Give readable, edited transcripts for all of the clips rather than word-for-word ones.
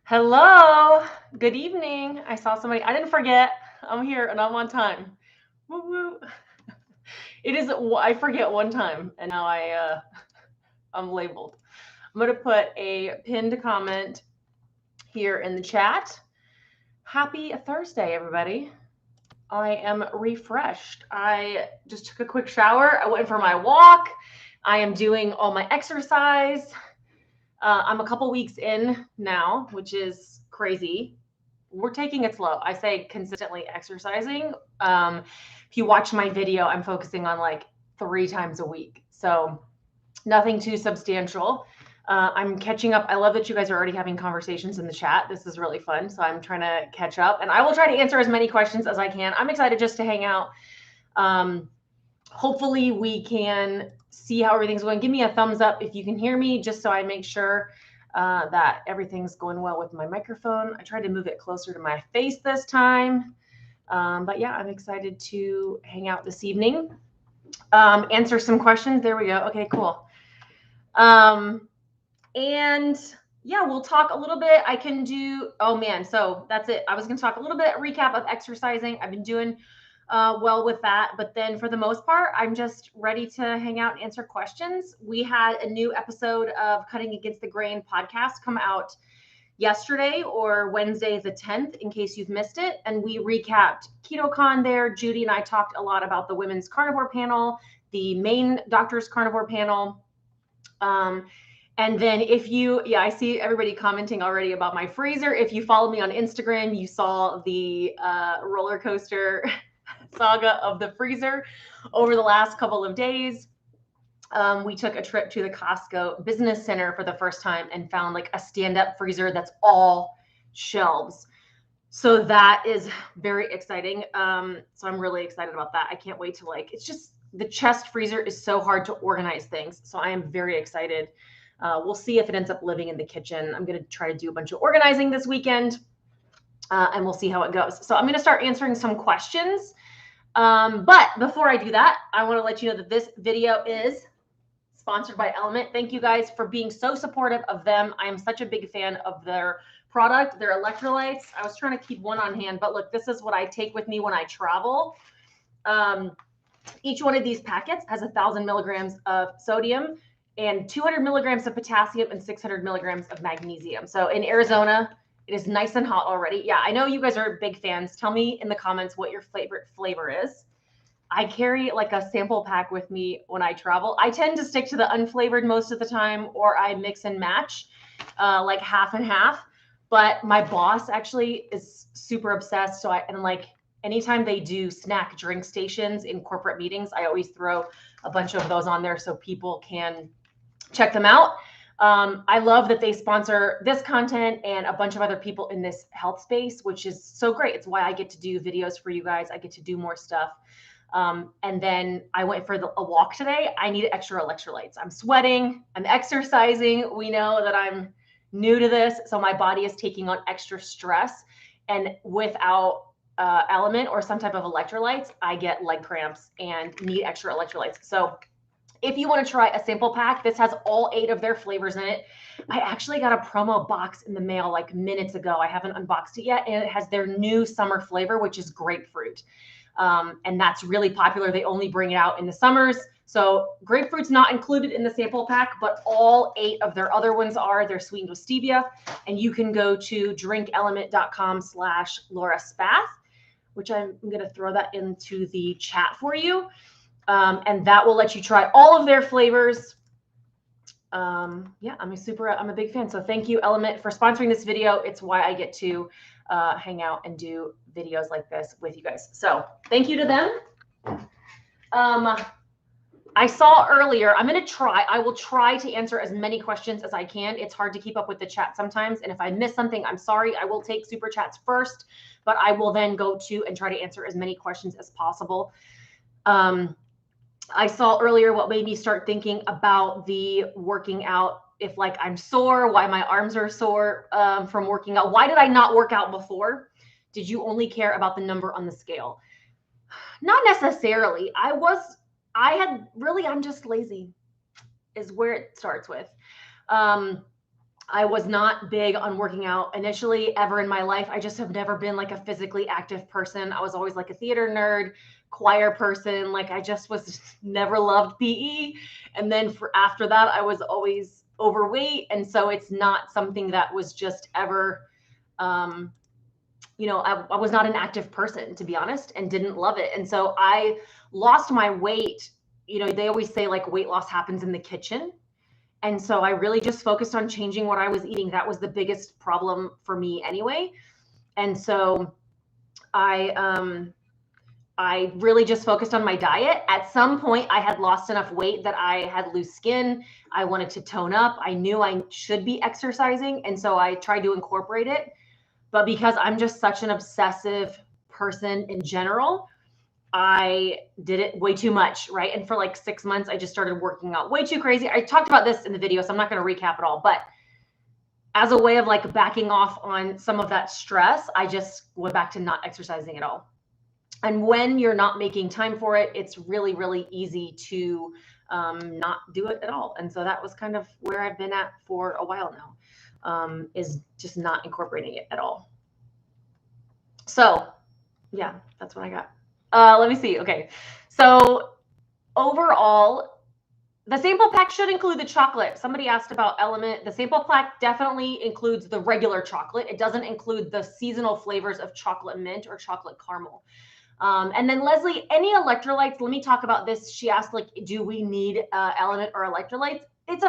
Hello, good evening. I saw somebody. I didn't forget. I'm here and I'm on time. Woo woo. It is. I forget one time, and now I'm labeled. I'm gonna put a pinned comment here in the chat. Happy Thursday, everybody. I am refreshed. I just took a quick shower. I went for my walk. I am doing all my exercise. I'm a couple weeks in now, which is crazy. We're taking it slow. I say consistently exercising. If you watch my video, I'm focusing on like 3 times a week. So nothing too substantial. I'm catching up. I love that you guys are already having conversations in the chat. This is really fun. So I'm trying to catch up and I will try to answer as many questions as I can. I'm excited just to hang out. Hopefully we can see how everything's going. Give me a thumbs up if you can hear me, just so I make sure that everything's going well with my microphone. I tried to move it closer to my face this time. But yeah, I'm excited to hang out this evening. Answer some questions. There we go. Okay, cool. And yeah, we'll talk a little bit. I can do, oh man, so that's it. I was going to talk a little bit recap of exercising. I've been doing well with that. But then for the most part, I'm just ready to hang out and answer questions. We had a new episode of Cutting Against the Grain podcast come out yesterday or Wednesday the 10th, in case you've missed it. And we recapped KetoCon there. Judy and I talked a lot about the women's carnivore panel, the main doctor's carnivore panel. And then if you, yeah, I see everybody commenting already about my freezer. If you follow me on Instagram, you saw the roller coaster saga of the freezer over the last couple of days. We took a trip to the Costco business center for the first time and found like a stand-up freezer that's all shelves. So that is very exciting. So I'm really excited about that. I can't wait to it's just the chest freezer is so hard to organize things. So I am very excited. We'll see if it ends up living in the kitchen. I'm going to try to do a bunch of organizing this weekend and we'll see how it goes. So I'm going to start answering some questions. But before I do that, I want to let you know that this video is sponsored by Element. Thank you guys for being so supportive of them. I am such a big fan of their product, their electrolytes. I was trying to keep one on hand, but look, this is what I take with me when I travel. Each one of these packets has 1,000 milligrams of sodium and 200 milligrams of potassium and 600 milligrams of magnesium. So in Arizona, it is nice and hot already. Yeah, I know you guys are big fans. Tell me in the comments what your favorite flavor is. I carry like a sample pack with me when I travel. I tend to stick to the unflavored most of the time, or I mix and match like half and half. But my boss actually is super obsessed. So anytime they do snack drink stations in corporate meetings, I always throw a bunch of those on there so people can check them out. I love that they sponsor this content and a bunch of other people in this health space, which is so great. It's why I get to do videos for you guys. I get to do more stuff. And then I went for a walk today. I need extra electrolytes. I'm sweating. I'm exercising. We know that I'm new to this. So my body is taking on extra stress. And without Element or some type of electrolytes, I get leg cramps and need extra electrolytes. So if you want to try a sample pack, this has all 8 of their flavors in it. I actually got a promo box in the mail like minutes ago. I haven't unboxed it yet. And it has their new summer flavor, which is grapefruit. And that's really popular. They only bring it out in the summers. So grapefruit's not included in the sample pack, but all 8 of their other ones are. They're sweetened with stevia. And you can go to drinkelement.com/Laura Spath, which I'm going to throw that into the chat for you. And that will let you try all of their flavors. Yeah, I'm a big fan. So thank you, Element, for sponsoring this video. It's why I get to hang out and do videos like this with you guys. So thank you to them. I saw earlier, I will try to answer as many questions as I can. It's hard to keep up with the chat sometimes. And if I miss something, I'm sorry. I will take super chats first, but I will then go to and try to answer as many questions as possible. I saw earlier what made me start thinking about the working out. If I'm sore, why my arms are sore from working out. Why did I not work out before? Did you only care about the number on the scale? Not necessarily. I'm just lazy is where it starts with. I was not big on working out initially ever in my life. I just have never been like a physically active person. I was always like a theater nerd, choir person. Like I just was never loved PE. And then after that, I was always overweight. And so it's not something that was just ever, I was not an active person, to be honest, and didn't love it. And so I lost my weight. They always say like weight loss happens in the kitchen. And so I really just focused on changing what I was eating. That was the biggest problem for me anyway. And so I really just focused on my diet. At some point, I had lost enough weight that I had loose skin. I wanted to tone up. I knew I should be exercising. And so I tried to incorporate it. But because I'm just such an obsessive person in general, I did it way too much, right? And for like 6 months, I just started working out way too crazy. I talked about this in the video, so I'm not going to recap it all. But as a way of like backing off on some of that stress, I just went back to not exercising at all. And when you're not making time for it, it's really, really easy to not do it at all. And so that was kind of where I've been at for a while now, is just not incorporating it at all. So yeah, that's what I got. Let me see. Okay. So overall, the sample pack should include the chocolate. Somebody asked about Element. The sample pack definitely includes the regular chocolate. It doesn't include the seasonal flavors of chocolate mint or chocolate caramel. And then Leslie, any electrolytes? Let me talk about this. She asked, like, do we need Element or electrolytes? It's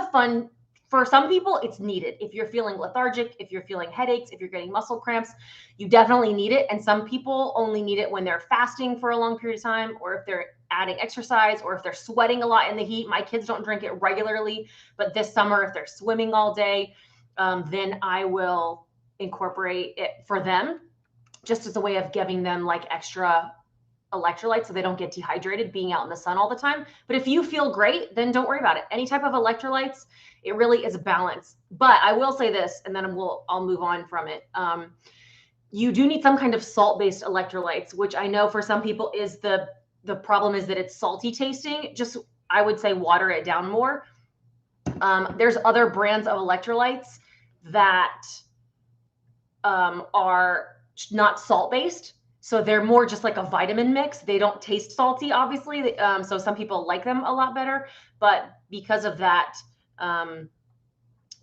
for some people, it's needed. If you're feeling lethargic, if you're feeling headaches, if you're getting muscle cramps, you definitely need it. And some people only need it when they're fasting for a long period of time, or if they're adding exercise, or if they're sweating a lot in the heat. My kids don't drink it regularly, but this summer, if they're swimming all day, then I will incorporate it for them, just as a way of giving them like extra electrolytes so they don't get dehydrated being out in the sun all the time. But if you feel great, then don't worry about it. Any type of electrolytes, it really is a balance. But I will say this, and then I'll move on from it. You do need some kind of salt-based electrolytes, which I know for some people is the problem is that it's salty tasting. Just, I would say, water it down more. There's other brands of electrolytes that are not salt-based. So they're more just like a vitamin mix. They don't taste salty, obviously. So some people like them a lot better. But because of that,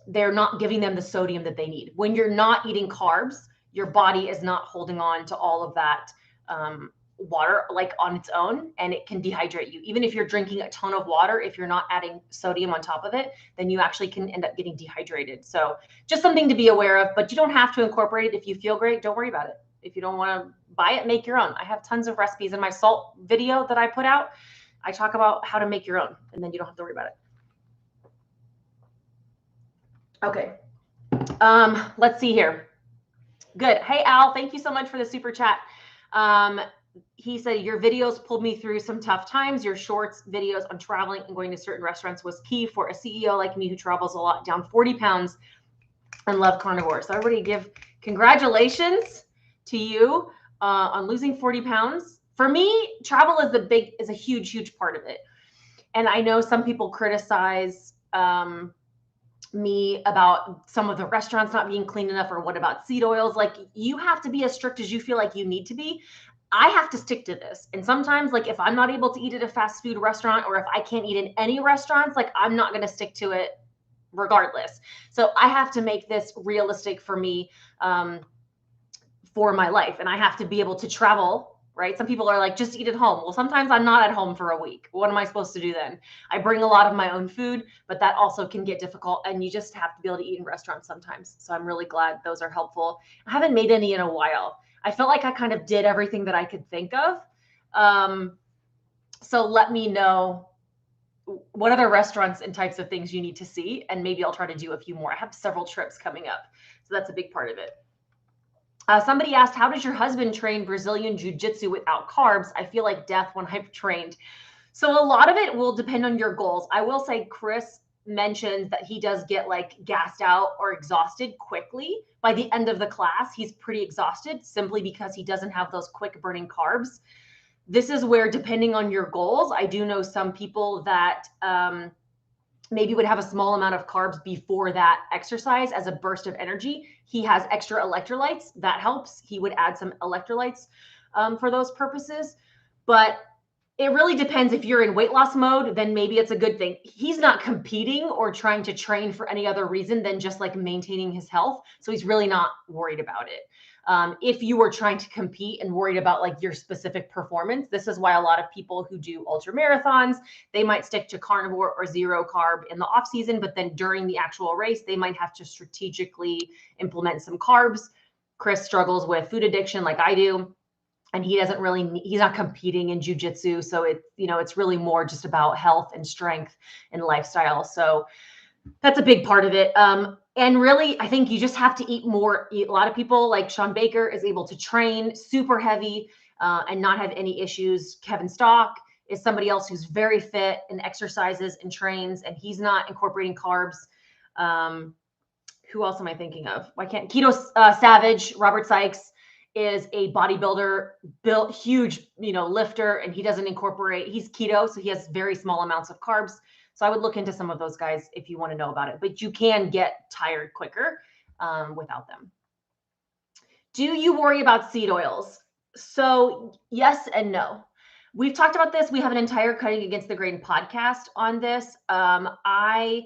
they're not giving them the sodium that they need. When you're not eating carbs, your body is not holding on to all of that water like on its own, and it can dehydrate you. Even if you're drinking a ton of water, if you're not adding sodium on top of it, then you actually can end up getting dehydrated. So just something to be aware of, but you don't have to incorporate it. If you feel great, don't worry about it. If you don't want to buy it, make your own. I have tons of recipes in my salt video that I put out. I talk about how to make your own, and then you don't have to worry about it. Okay. Let's see here. Good. Hey, Al, thank you so much for the super chat. He said, your videos pulled me through some tough times. Your shorts videos on traveling and going to certain restaurants was key for a CEO like me who travels a lot, down 40 pounds and love carnivore. So everybody give congratulations to you on losing 40 pounds. For me, travel is a huge, huge part of it. And I know some people criticize me about some of the restaurants not being clean enough, or what about seed oils? Like, you have to be as strict as you feel like you need to be. I have to stick to this. And sometimes, like, if I'm not able to eat at a fast food restaurant, or if I can't eat in any restaurants, like, I'm not going to stick to it regardless. So I have to make this realistic for me, for my life. And I have to be able to travel, right? Some people are like, just eat at home. Well, sometimes I'm not at home for a week. What am I supposed to do then? I bring a lot of my own food, but that also can get difficult, and you just have to be able to eat in restaurants sometimes. So I'm really glad those are helpful. I haven't made any in a while. I felt like I kind of did everything that I could think of. So let me know what other restaurants and types of things you need to see, and maybe I'll try to do a few more. I have several trips coming up, so that's a big part of it. Somebody asked, how does your husband train Brazilian Jiu-Jitsu without carbs? I feel like death when I've trained. So a lot of it will depend on your goals. I will say Chris mentions that he does get like gassed out or exhausted quickly. By the end of the class, he's pretty exhausted simply because he doesn't have those quick burning carbs. This is where, depending on your goals, I do know some people that maybe would have a small amount of carbs before that exercise as a burst of energy. He has extra electrolytes. That helps. He would add some electrolytes for those purposes. But it really depends. If you're in weight loss mode, then maybe it's a good thing. He's not competing or trying to train for any other reason than just like maintaining his health. So he's really not worried about it. If you were trying to compete and worried about like your specific performance, this is why a lot of people who do ultra marathons, they might stick to carnivore or zero carb in the off season, but then during the actual race, they might have to strategically implement some carbs. Chris struggles with food addiction like I do. And he doesn't really, he's not competing in jujitsu. So it's really more just about health and strength and lifestyle. So that's a big part of it. And really, I think you just have to eat more. A lot of people like Sean Baker is able to train super heavy and not have any issues. Kevin Stock is somebody else who's very fit and exercises and trains, and he's not incorporating carbs. Who else am I thinking of? Why can't Keto Savage, Robert Sykes, is a bodybuilder, built huge, lifter, and he doesn't incorporate, he's keto, so he has very small amounts of carbs. So I would look into some of those guys if you want to know about it, but you can get tired quicker without them. Do you worry about seed oils? So yes and no. We've talked about this. We have an entire Cutting Against the Grain podcast on this. I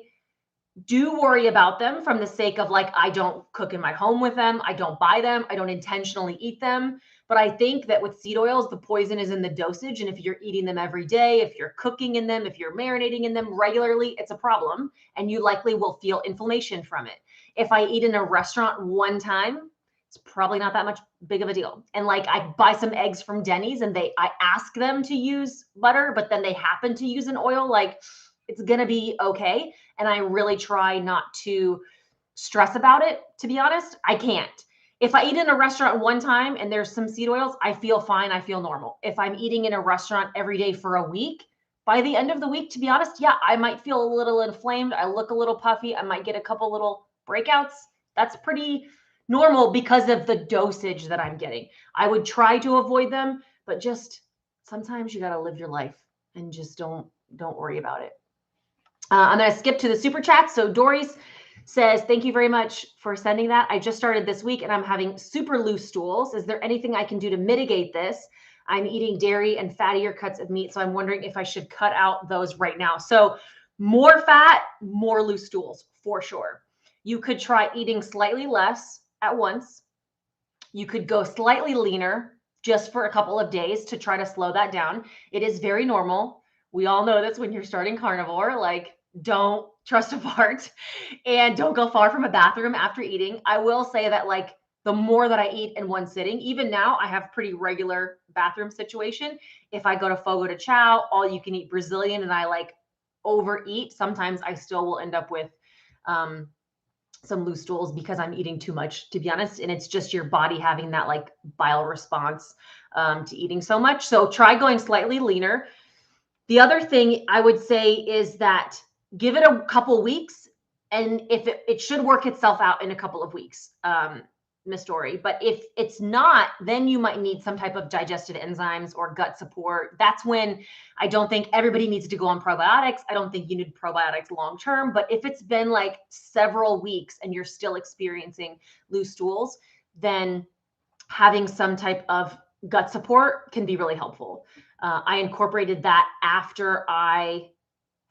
do worry about them from the sake of like, I don't cook in my home with them. I don't buy them. I don't intentionally eat them. But I think that with seed oils, the poison is in the dosage. And if you're eating them every day, if you're cooking in them, if you're marinating in them regularly, it's a problem. And you likely will feel inflammation from it. If I eat in a restaurant one time, it's probably not that much big of a deal. And like I buy some eggs from Denny's and I ask them to use butter, but then they happen to use an oil, like it's going to be okay. And I really try not to stress about it. To be honest, I can't. If I eat in a restaurant one time and there's some seed oils, I feel fine. I feel normal. If I'm eating in a restaurant every day for a week, by the end of the week, to be honest, yeah, I might feel a little inflamed. I look a little puffy. I might get a couple little breakouts. That's pretty normal because of the dosage that I'm getting. I would try to avoid them, but just sometimes you got to live your life and just don't worry about it. I'm going to skip to the super chat. So Doris says, thank you very much for sending that. I just started this week and I'm having super loose stools. Is there anything I can do to mitigate this? I'm eating dairy and fattier cuts of meat. So I'm wondering if I should cut out those right now. So more fat, more loose stools for sure. You could try eating slightly less at once. You could go slightly leaner just for a couple of days to try to slow that down. It is very normal. We all know this when you're starting carnivore, like don't trust a fart and don't go far from a bathroom after eating. I will say that like the more that I eat in one sitting, even now I have pretty regular bathroom situation. If I go to Fogo de Chao, all you can eat Brazilian, and I like overeat, sometimes I still will end up with some loose stools because I'm eating too much, to be honest. And it's just your body having that like bile response to eating so much. So try going slightly leaner. The other thing I would say is that give it a couple weeks, and if it should work itself out in a couple of weeks, Miss Dory. But if it's not, then you might need some type of digestive enzymes or gut support. That's when I don't think everybody needs to go on probiotics. I don't think you need probiotics long term. But if it's been like several weeks and you're still experiencing loose stools, then having some type of gut support can be really helpful. I incorporated that after I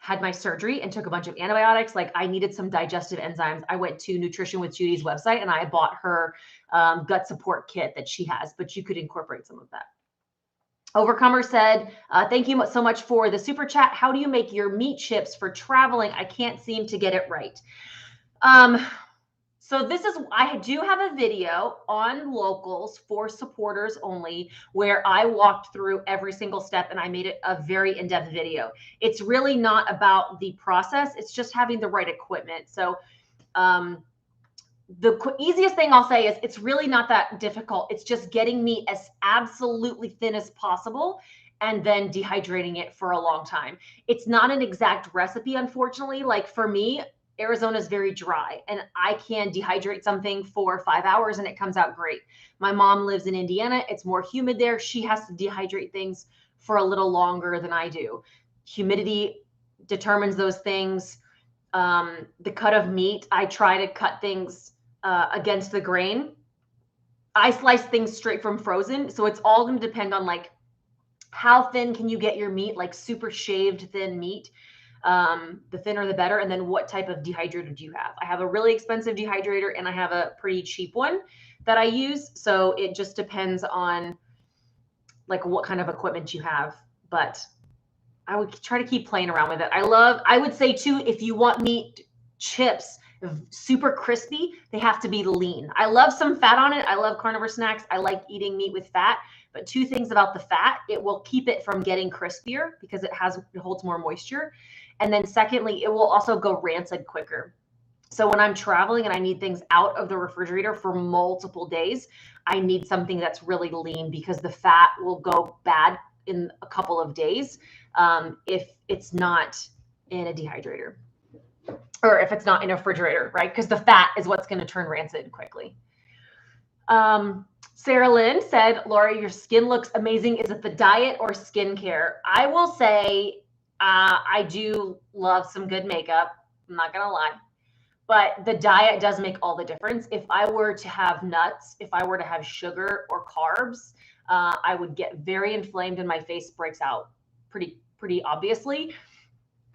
had my surgery and took a bunch of antibiotics. Like I needed some digestive enzymes. I went to Nutrition with Judy's website and I bought her gut support kit that she has, but you could incorporate some of that. Overcomer said, thank you so much for the super chat. How do you make your meat chips for traveling? I can't seem to get it right. So I do have a video on Locals for supporters only where I walked through every single step and I made it a very in-depth video. It's really not about the process. It's just having the right equipment. So the easiest thing I'll say is it's really not that difficult. It's just getting meat as absolutely thin as possible and then dehydrating it for a long time. It's not an exact recipe, unfortunately. Like for me, Arizona is very dry and I can dehydrate something for 5 hours and it comes out great. My mom lives in Indiana. It's more humid there. She has to dehydrate things for a little longer than I do. Humidity determines those things. The cut of meat, I try to cut things against the grain. I slice things straight from frozen. So it's all going to depend on like how thin can you get your meat, like super shaved thin meat. The thinner the better. And then what type of dehydrator do you have? I have a really expensive dehydrator and I have a pretty cheap one that I use. So it just depends on like what kind of equipment you have. But I would try to keep playing around with it. I would say too, if you want meat chips super crispy, they have to be lean. I love some fat on it. I love carnivore snacks. I like eating meat with fat, but two things about the fat, it will keep it from getting crispier because it holds more moisture. And then secondly, it will also go rancid quicker. So when I'm traveling and I need things out of the refrigerator for multiple days, I need something that's really lean because the fat will go bad in a couple of days if it's not in a dehydrator or if it's not in a refrigerator, right? Because the fat is what's going to turn rancid quickly. Sarah Lynn said, Laura, your skin looks amazing. Is it the diet or skincare? I will say I do love some good makeup. I'm not going to lie. But the diet does make all the difference. If I were to have nuts, if I were to have sugar or carbs, I would get very inflamed and my face breaks out pretty obviously.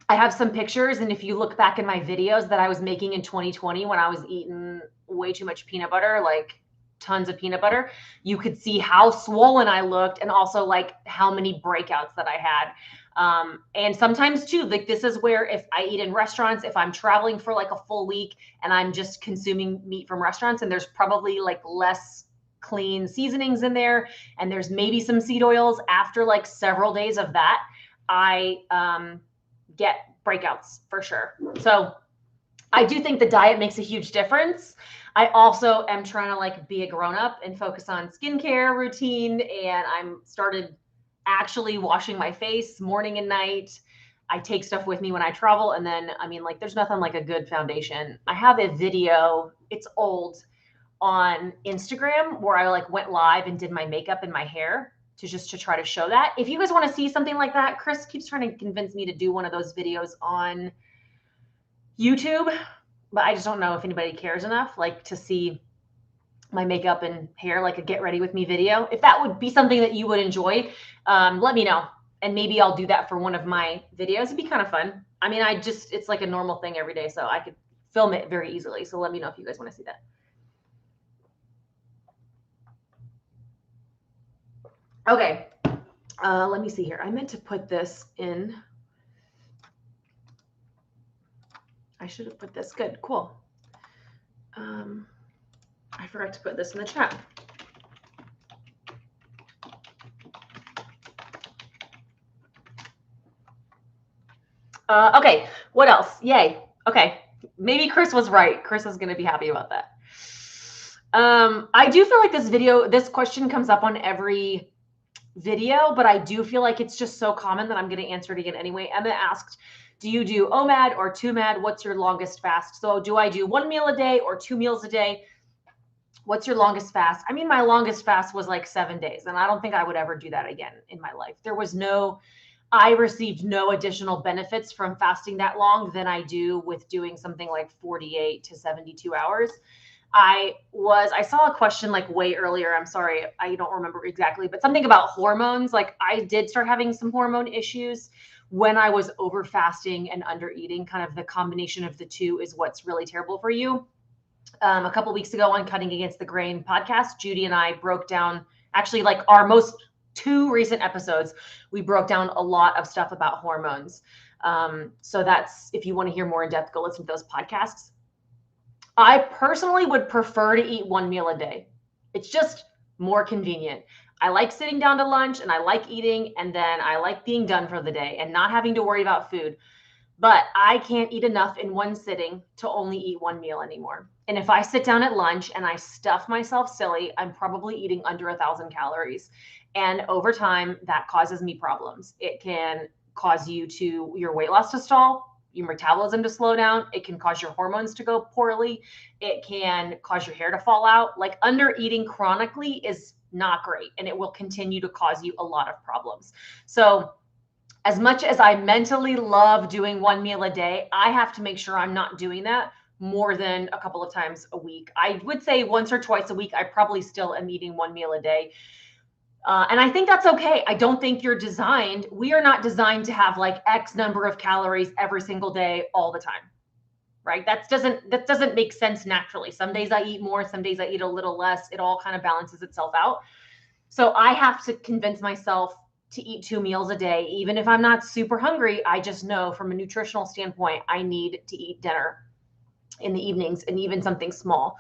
I have some pictures, and if you look back in my videos that I was making in 2020 when I was eating way too much peanut butter, like tons of peanut butter, you could see how swollen I looked and also like how many breakouts that I had. And sometimes too, like this is where if I eat in restaurants, if I'm traveling for like a full week and I'm just consuming meat from restaurants and there's probably like less clean seasonings in there and there's maybe some seed oils, after like several days of that, I get breakouts for sure. So I do think the diet makes a huge difference. I also am trying to like be a grown up and focus on skincare routine. And I'm started actually washing my face morning and night. I take stuff with me when I travel. And then, I mean, like there's nothing like a good foundation. I have a video, it's old, on Instagram where I like went live and did my makeup and my hair to try to show that. If you guys want to see something like that, Chris keeps trying to convince me to do one of those videos on YouTube, but I just don't know if anybody cares enough like to see my makeup and hair, like a get ready with me video. If that would be something that you would enjoy, let me know. And maybe I'll do that for one of my videos. It'd be kind of fun. I mean, it's like a normal thing every day, so I could film it very easily. So let me know if you guys want to see that. Okay, let me see here. I meant to put this in. I should have put this. Good, cool. I forgot to put this in the chat. Okay, what else? Yay. Okay, maybe Chris was right. Chris is going to be happy about that. I do feel like this question comes up on every video, but I do feel like it's just so common that I'm going to answer it again anyway. Emma asked, do you do OMAD or 2MAD? What's your longest fast? So do I do 1 meal a day or 2 meals a day? What's your longest fast? I mean, my longest fast was like 7 days, and I don't think I would ever do that again in my life. I received no additional benefits from fasting that long than I do with doing something like 48 to 72 hours. I saw a question like way earlier. I'm sorry, I don't remember exactly, but something about hormones. Like I did start having some hormone issues when I was over fasting and under eating. Kind of the combination of the two is what's really terrible for you. A couple of weeks ago on Cutting Against the Grain podcast, Judy and I broke down actually like our most two recent episodes. We broke down a lot of stuff about hormones. So that's, if you want to hear more in depth, go listen to those podcasts. I personally would prefer to eat 1 meal a day. It's just more convenient. I like sitting down to lunch and I like eating, and then I like being done for the day and not having to worry about food. But I can't eat enough in one sitting to only eat 1 meal anymore. And if I sit down at lunch and I stuff myself silly, I'm probably eating under 1,000 calories. And over time, that causes me problems. It can cause your weight loss to stall, your metabolism to slow down. It can cause your hormones to go poorly. It can cause your hair to fall out. Like under eating chronically is not great, and it will continue to cause you a lot of problems. So as much as I mentally love doing one meal a day, I have to make sure I'm not doing that more than a couple of times a week. I would say once or twice a week, I probably still am eating one meal a day. And I think that's okay. I don't think we are not designed to have like X number of calories every single day all the time, right? That doesn't make sense naturally. Some days I eat more, some days I eat a little less. It all kind of balances itself out. So I have to convince myself to eat 2 meals a day. Even if I'm not super hungry, I just know from a nutritional standpoint, I need to eat dinner in the evenings and even something small.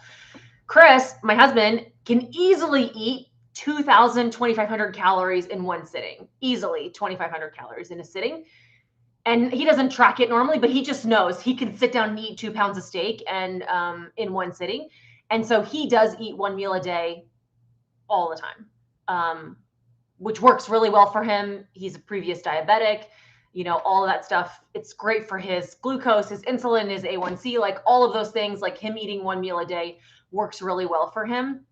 Chris, my husband, can easily eat 2,000, 2,500 calories in one sitting. Easily 2,500 calories in a sitting. And he doesn't track it normally, but he just knows he can sit down and eat 2 pounds of steak and in one sitting. And so he does eat 1 meal a day all the time, which works really well for him. He's a previous diabetic, all of that stuff. It's great for his glucose, his insulin, his A1C, like all of those things, like him eating 1 meal a day works really well for him.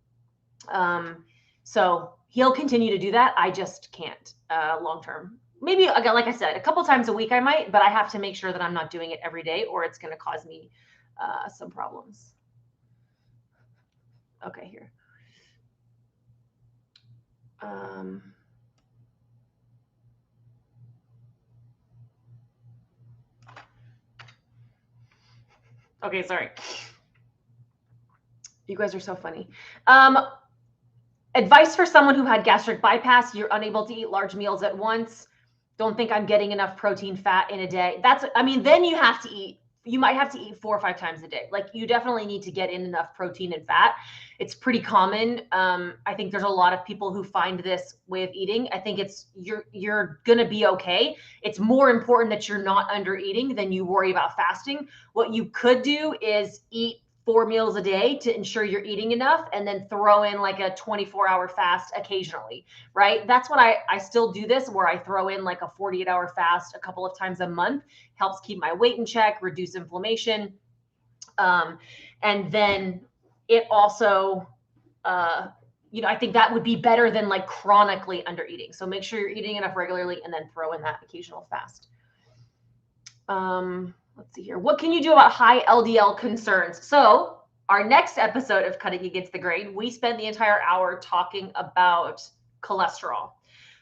So he'll continue to do that. I just can't long-term. Maybe, again, like I said, a couple times a week I might, but I have to make sure that I'm not doing it every day or it's going to cause me some problems. Okay, here. Okay, sorry. You guys are so funny. Advice for someone who had gastric bypass: you're unable to eat large meals at once. Don't think I'm getting enough protein, fat in a day. Then you might have to eat 4 or 5 times a day. Like, you definitely need to get in enough protein and fat. It's pretty common. I think there's a lot of people who find this way of eating. I think you're going to be okay. It's more important that you're not under eating than you worry about fasting. What you could do is eat 4 meals a day to ensure you're eating enough, and then throw in like a 24-hour fast occasionally, right? That's what I still do this, where I throw in like a 48-hour fast a couple of times a month. Helps keep my weight in check, reduce inflammation. And then it also, I think that would be better than like chronically under eating. So make sure you're eating enough regularly and then throw in that occasional fast. Let's see here. What can you do about high LDL concerns? So our next episode of Cutting Against the Grain, we spend the entire hour talking about cholesterol.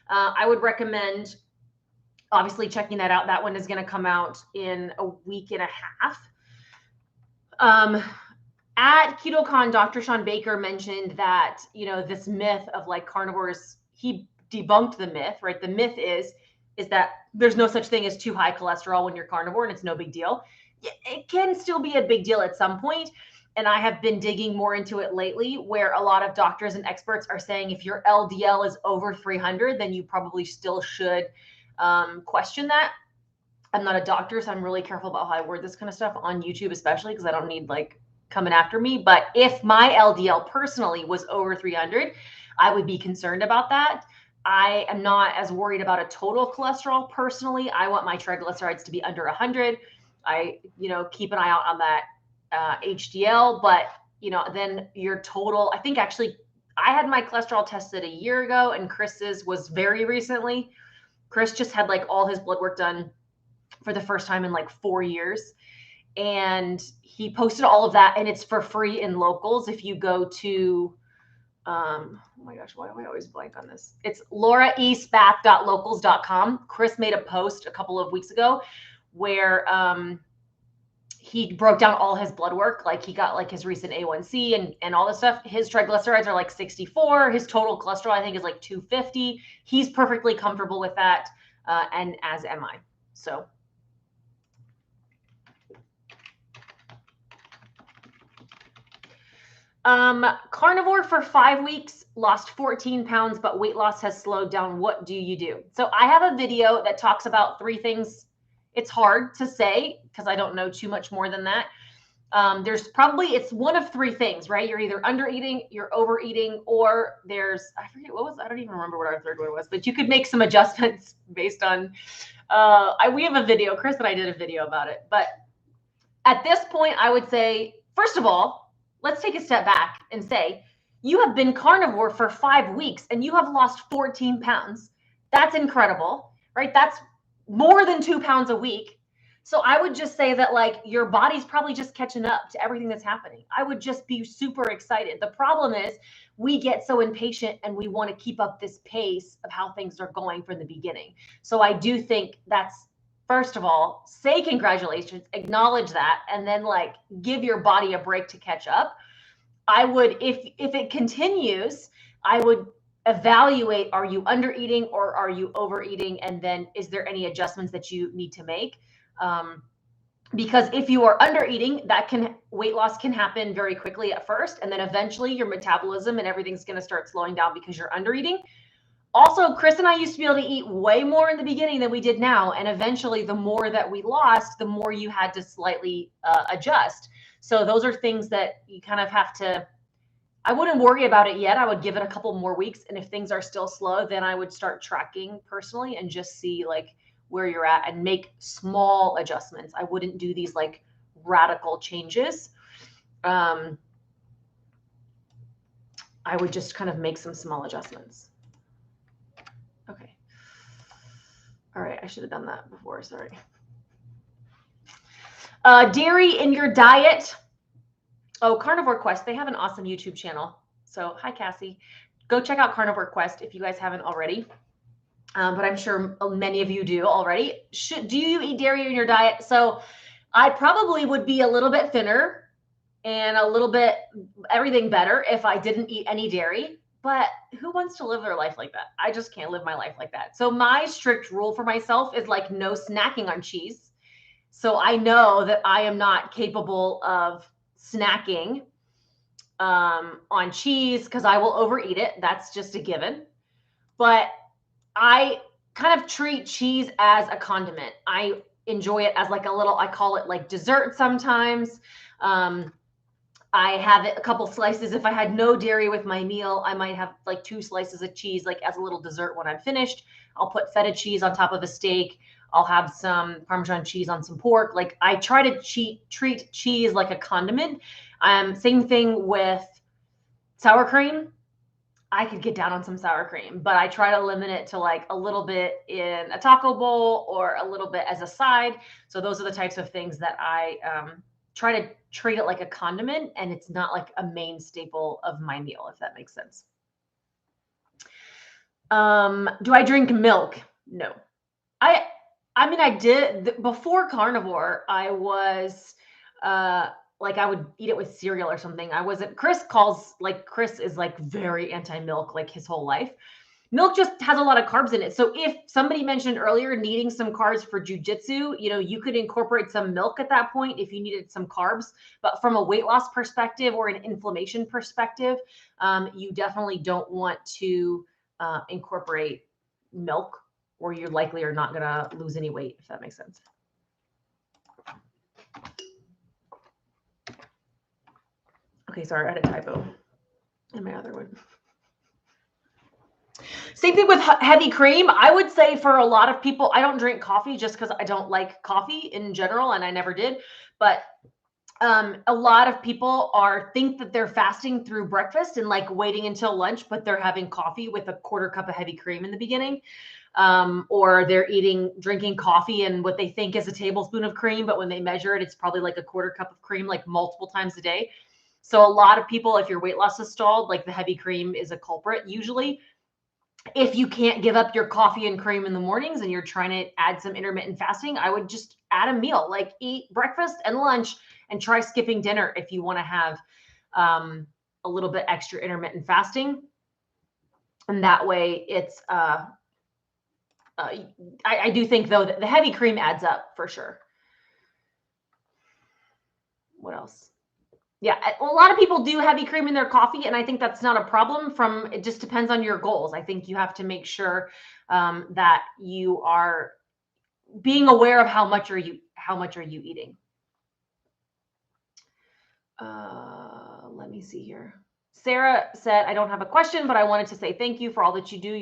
I would recommend obviously checking that out. That one is going to come out in a week and a half. At KetoCon, Dr. Sean Baker mentioned that, this myth of like carnivores, he debunked the myth, right? The myth is that there's no such thing as too high cholesterol when you're carnivore, and it's no big deal. It can still be a big deal at some point. And I have been digging more into it lately, where a lot of doctors and experts are saying if your LDL is over 300, then you probably still should question that. I'm not a doctor, so I'm really careful about how I word this kind of stuff on YouTube, especially because I don't need like coming after me. But if my LDL personally was over 300, I would be concerned about that. I am not as worried about a total cholesterol personally. I want my triglycerides to be under 100. I, keep an eye out on that HDL, but then your total, I think actually I had my cholesterol tested a year ago and Chris's was very recently. Chris just had like all his blood work done for the first time in like 4 years. And he posted all of that, and it's for free in Locals. If you go to, oh my gosh, why do I always blank on this? It's lauraespath.locals.com. Chris made a post a couple of weeks ago where he broke down all his blood work. Like, he got like his recent A1C and all this stuff. His triglycerides are like 64. His total cholesterol, I think, is like 250. He's perfectly comfortable with that, and as am I. So carnivore for 5 weeks, lost 14 pounds, but weight loss has slowed down. What do you do? So I have a video that talks about 3 things. It's hard to say because I don't know too much more than that. It's one of 3 things, right? You're either under eating, you're overeating, or I forget what was, I don't even remember what our third one was, but you could make some adjustments based on, we have a video, Chris and I did a video about it. But at this point, I would say, first of all, let's take a step back and say, you have been carnivore for 5 weeks and you have lost 14 pounds. That's incredible, right? That's more than 2 pounds a week. So I would just say that like your body's probably just catching up to everything that's happening. I would just be super excited. The problem is we get so impatient and we want to keep up this pace of how things are going from the beginning. So I do think that's, first of all, say congratulations, acknowledge that, and then like give your body a break to catch up. I would, if it continues, I would evaluate, are you under eating or are you overeating? And then is there any adjustments that you need to make? Because if you are under eating, weight loss can happen very quickly at first. And then eventually your metabolism and everything's going to start slowing down because you're under eating. Also, Chris and I used to be able to eat way more in the beginning than we did now. And eventually the more that we lost, the more you had to slightly adjust. So those are things that you kind of have to, I wouldn't worry about it yet. I would give it a couple more weeks. And if things are still slow, then I would start tracking personally and just see like where you're at and make small adjustments. I wouldn't do these like radical changes. I would just kind of make some small adjustments. Okay. All right. I should have done that before. Sorry. Dairy in your diet. Oh, Carnivore Quest. They have an awesome YouTube channel. So hi, Cassie. Go check out Carnivore Quest if you guys haven't already. But I'm sure many of you do already. Do you eat dairy in your diet? So I probably would be a little bit thinner and a little bit everything better if I didn't eat any dairy. But who wants to live their life like that? I just can't live my life like that. So my strict rule for myself is like no snacking on cheese. So I know that I am not capable of snacking on cheese because I will overeat it. That's just a given. But I kind of treat cheese as a condiment. I enjoy it as like a little, I call it like dessert sometimes. I have a couple slices. If I had no dairy with my meal, I might have like 2 slices of cheese, like as a little dessert when I'm finished. I'll put feta cheese on top of a steak. I'll have some Parmesan cheese on some pork. Like I try to treat cheese like a condiment. Same thing with sour cream. I could get down on some sour cream, but I try to limit it to like a little bit in a taco bowl or a little bit as a side. So those are the types of things that I try to treat it like a condiment, and it's not like a main staple of my meal, if that makes sense. Do I drink milk? No. I mean, I did before carnivore. I was like I would eat it with cereal or something. Chris is like very anti-milk, like his whole life. Milk just has a lot of carbs in it. So if somebody mentioned earlier needing some carbs for jujitsu, you could incorporate some milk at that point if you needed some carbs. But from a weight loss perspective or an inflammation perspective, you definitely don't want to incorporate milk, or you likely are not going to lose any weight, if that makes sense. Okay, sorry, I had a typo in my other one. Same thing with heavy cream. I would say for a lot of people, I don't drink coffee just because I don't like coffee in general, and I never did. But a lot of people think that they're fasting through breakfast and like waiting until lunch, but they're having coffee with a 1/4 cup of heavy cream in the beginning. Or they're drinking coffee and what they think is a tablespoon of cream, but when they measure it, it's probably like a 1/4 cup of cream, like multiple times a day. So a lot of people, if your weight loss is stalled, like the heavy cream is a culprit usually. If you can't give up your coffee and cream in the mornings and you're trying to add some intermittent fasting, I would just add a meal, like eat breakfast and lunch and try skipping dinner if you want to have a little bit extra intermittent fasting. And that way it's, I do think though that the heavy cream adds up for sure. What else? Yeah, a lot of people do heavy cream in their coffee, and I think that's not a problem. It just depends on your goals. I think you have to make sure that you are being aware of how much are you eating. Let me see here. Sarah said, I don't have a question, but I wanted to say thank you for all that you do.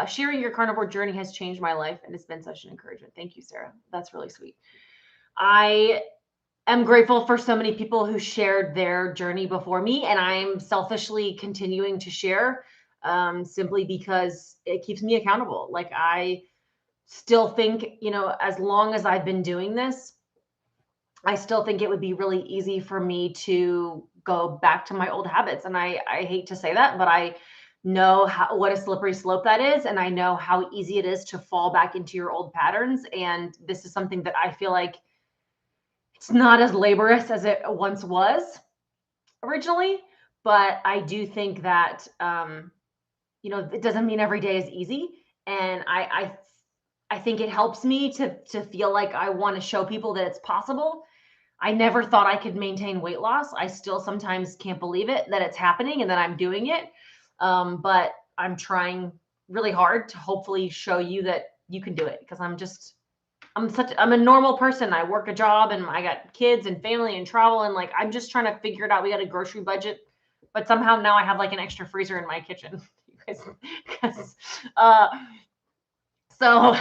Sharing your carnivore journey has changed my life, and it's been such an encouragement. Thank you, Sarah. That's really sweet. I am grateful for so many people who shared their journey before me, and I'm selfishly continuing to share simply because it keeps me accountable. Like I still think, you know, as long as I've been doing this, I still think it would be really easy for me to go back to my old habits. And I hate to say that, but I know what a slippery slope that is. And I know how easy it is to fall back into your old patterns. And this is something that I feel like it's not as laborious as it once was originally. But I do think that, you know, it doesn't mean every day is easy. And I think it helps me to feel like I want to show people that it's possible. I never thought I could maintain weight loss. I still sometimes can't believe it that it's happening and that I'm doing it. But I'm trying really hard to hopefully show you that you can do it, because I'm a normal person. I work a job and I got kids and family and travel, and like I'm just trying to figure it out. We got a grocery budget, but somehow now I have like an extra freezer in my kitchen. Because so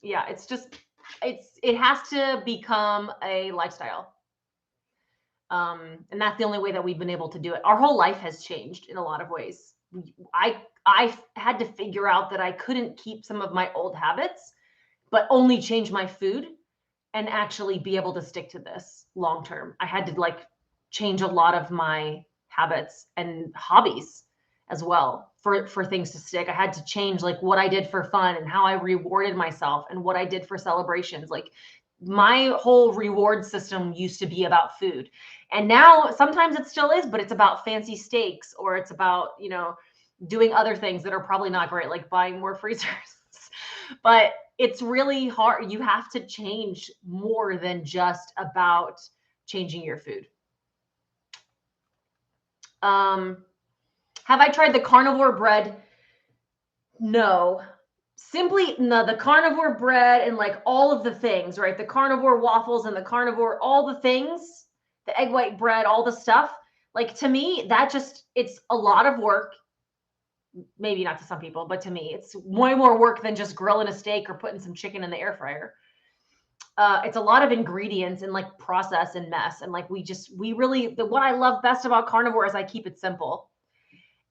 yeah, it has to become a lifestyle. And that's the only way that we've been able to do it. Our whole life has changed in a lot of ways. I had to figure out that I couldn't keep some of my old habits, but only change my food and actually be able to stick to this long term. I had to like change a lot of my habits and hobbies as well for things to stick. I had to change like what I did for fun and how I rewarded myself and what I did for celebrations. Like my whole reward system used to be about food. And now sometimes it still is, but it's about fancy steaks, or it's about, you know, doing other things that are probably not great, like buying more freezers. But it's really hard. You have to change more than just about changing your food. Have I tried the carnivore bread? No. Simply, no, the carnivore bread and like all of the things, right? The carnivore waffles and the carnivore, all the things, the egg white bread, all the stuff. Like to me, it's a lot of work. Maybe not to some people, but to me, it's way more work than just grilling a steak or putting some chicken in the air fryer. It's a lot of ingredients and like process and mess. And like what I love best about carnivore is I keep it simple.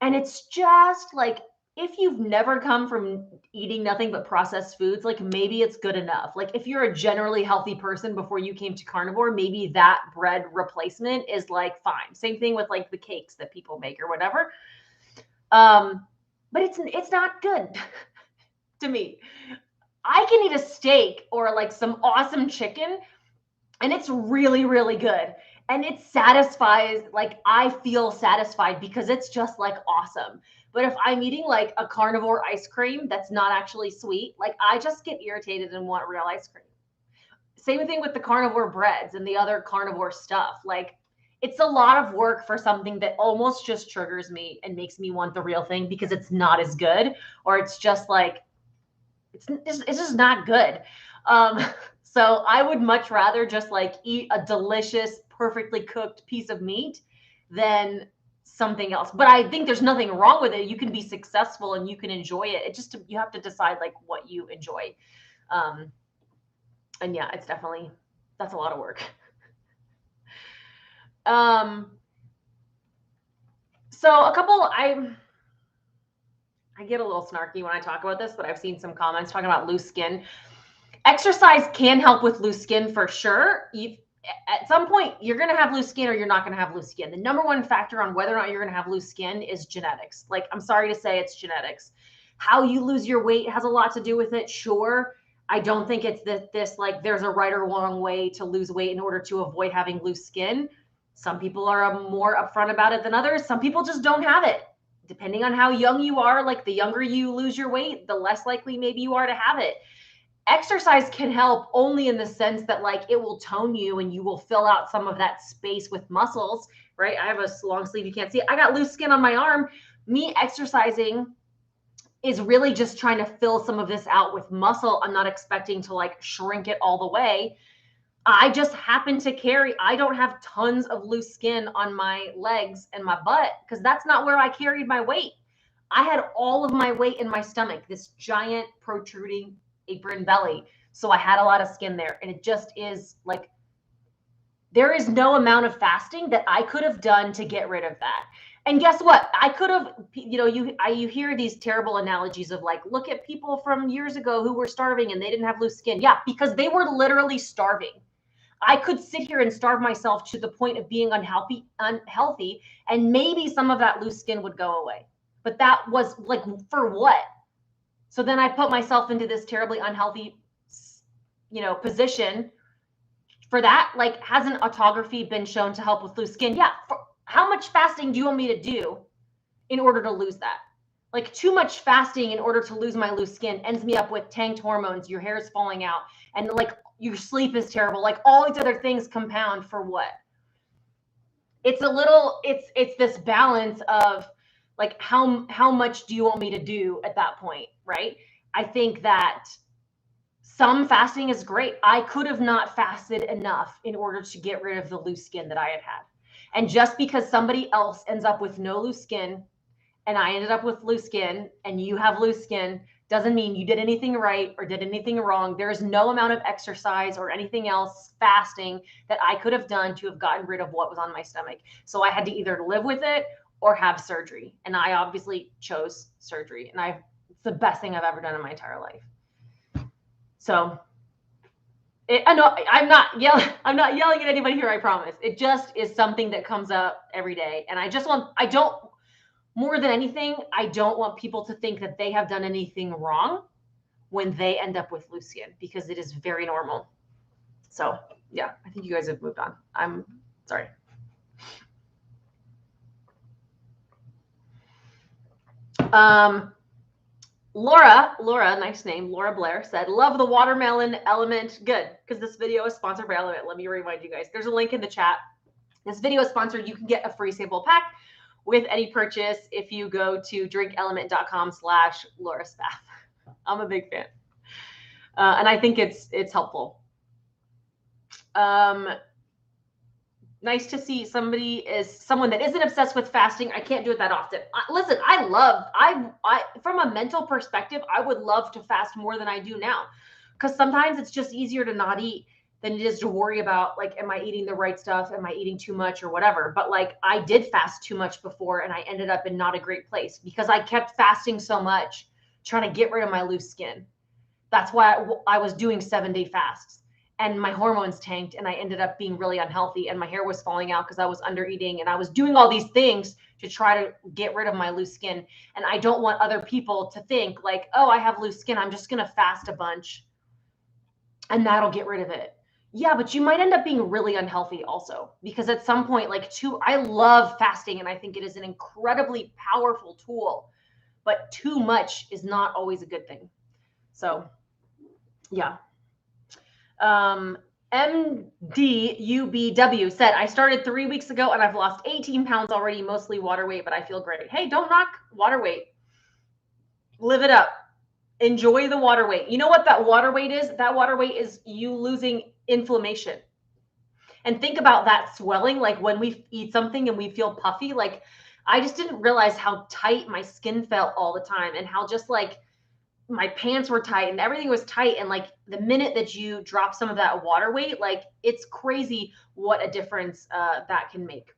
And it's just like, if you've never come from eating nothing but processed foods, like maybe it's good enough. Like if you're a generally healthy person before you came to carnivore, maybe that bread replacement is like fine. Same thing with like the cakes that people make or whatever. But it's not good to me. I can eat a steak or like some awesome chicken and it's really, really good. And it satisfies, like I feel satisfied because it's just like awesome. But if I'm eating like a carnivore ice cream that's not actually sweet, like I just get irritated and want real ice cream. Same thing with the carnivore breads and the other carnivore stuff. Like it's a lot of work for something that almost just triggers me and makes me want the real thing because it's not as good, or it's just like, it's just not good. So I would much rather just like eat a delicious, perfectly cooked piece of meat than something else. But I think there's nothing wrong with it. You can be successful and you can enjoy it. It just, you have to decide like what you enjoy. And yeah, that's a lot of work. So I get a little snarky when I talk about this, but I've seen some comments talking about loose skin. Exercise can help with loose skin for sure. At some point, you're going to have loose skin or you're not going to have loose skin. The number one factor on whether or not you're going to have loose skin is genetics. Like, I'm sorry to say, it's genetics. How you lose your weight has a lot to do with it. Sure. I don't think it's this like there's a right or wrong way to lose weight in order to avoid having loose skin. Some people are more upfront about it than others. Some people just don't have it. Depending on how young you are, like the younger you lose your weight, the less likely maybe you are to have it. Exercise can help only in the sense that like it will tone you and you will fill out some of that space with muscles, right? I have a long sleeve, you can't see it. I got loose skin on my arm. Me exercising is really just trying to fill some of this out with muscle. I'm not expecting to like shrink it all the way. I just happen to I don't have tons of loose skin on my legs and my butt because that's not where I carried my weight. I had all of my weight in my stomach, this giant protruding apron belly. So I had a lot of skin there, and it just is like, There is no amount of fasting that I could have done to get rid of that. And guess what? I could have, you hear these terrible analogies of like, look at people from years ago who were starving and they didn't have loose skin. Yeah, because they were literally starving. I could sit here and starve myself to the point of being unhealthy, and maybe some of that loose skin would go away. But that was like, for what? So then I put myself into this terribly unhealthy, position for that. Like, hasn't autography been shown to help with loose skin? Yeah. How much fasting do you want me to do in order to lose that? Like, too much fasting in order to lose my loose skin ends me up with tanked hormones, your hair is falling out, and like your sleep is terrible. Like, all these other things compound for what? It's this balance of like, how much do you want me to do at that point, right? I think that some fasting is great. I could have not fasted enough in order to get rid of the loose skin that I had had. And just because somebody else ends up with no loose skin and I ended up with loose skin and you have loose skin doesn't mean you did anything right or did anything wrong. There is no amount of exercise or anything else, fasting, that I could have done to have gotten rid of what was on my stomach. So I had to either live with it or have surgery. And I obviously chose surgery. And it's the best thing I've ever done in my entire life. So I know I'm not yelling at anybody here, I promise. It just is something that comes up every day. And more than anything, I don't want people to think that they have done anything wrong when they end up with loose skin, because it is very normal. So yeah, I think you guys have moved on. I'm sorry. Laura, nice name, Laura Blair said, love the watermelon element. Good, because this video is sponsored by Element. Let me remind you guys, there's a link in the chat. This video is sponsored. You can get a free sample pack with any purchase if you go to drinkelement.com/Laura Spath. I'm a big fan. And I think it's helpful. Nice to see someone that isn't obsessed with fasting. I can't do it that often. Listen, I from a mental perspective, I would love to fast more than I do now, because sometimes it's just easier to not eat than it is to worry about, like, am I eating the right stuff? Am I eating too much or whatever? But like, I did fast too much before and I ended up in not a great place because I kept fasting so much, trying to get rid of my loose skin. That's why I was doing 7-day fasts. And my hormones tanked and I ended up being really unhealthy and my hair was falling out because I was under eating and I was doing all these things to try to get rid of my loose skin. And I don't want other people to think like, oh, I have loose skin, I'm just going to fast a bunch and that'll get rid of it. Yeah, but you might end up being really unhealthy also, because at some point, I love fasting and I think it is an incredibly powerful tool, but too much is not always a good thing. So yeah. MDUBW said, I started 3 weeks ago and I've lost 18 pounds already, mostly water weight, but I feel great. Hey, don't knock water weight. Live it up. Enjoy the water weight. You know what that water weight is? That water weight is you losing inflammation. And think about that swelling, like when we eat something and we feel puffy. Like, I just didn't realize how tight my skin felt all the time and how just like my pants were tight and everything was tight. And like the minute that you drop some of that water weight, like it's crazy what a difference that can make.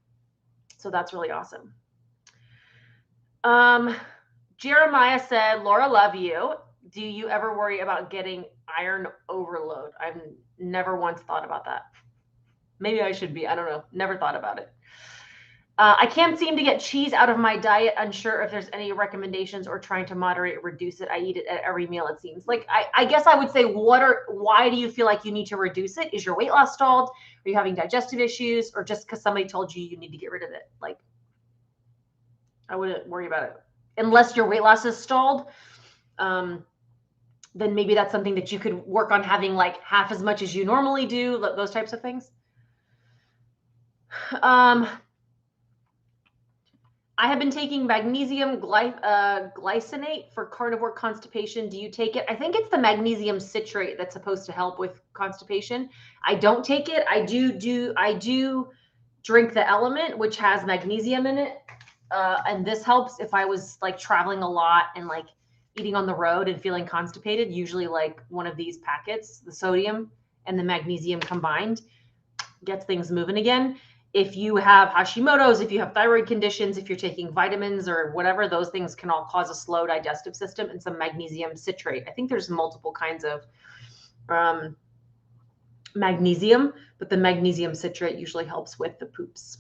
So that's really awesome. Jeremiah said, Laura, love you. Do you ever worry about getting iron overload? I've never once thought about that. Maybe I should be. I don't know. Never thought about it. I can't seem to get cheese out of my diet. Unsure if there's any recommendations or trying to moderate, reduce it. I eat it at every meal, it seems. Like, I guess I would say, why do you feel like you need to reduce it? Is your weight loss stalled? Are you having digestive issues? Or just because somebody told you need to get rid of it? Like, I wouldn't worry about it. Unless your weight loss is stalled, then maybe that's something that you could work on, having like half as much as you normally do, those types of things. I have been taking magnesium glycinate for carnivore constipation. Do you take it? I think it's the magnesium citrate that's supposed to help with constipation. I don't take it. I do drink the Element, which has magnesium in it. And this helps if I was like traveling a lot and like eating on the road and feeling constipated. Usually like one of these packets, the sodium and the magnesium combined, gets things moving again. If you have Hashimoto's, if you have thyroid conditions, if you're taking vitamins or whatever, those things can all cause a slow digestive system, and some magnesium citrate. I think there's multiple kinds of magnesium, but the magnesium citrate usually helps with the poops.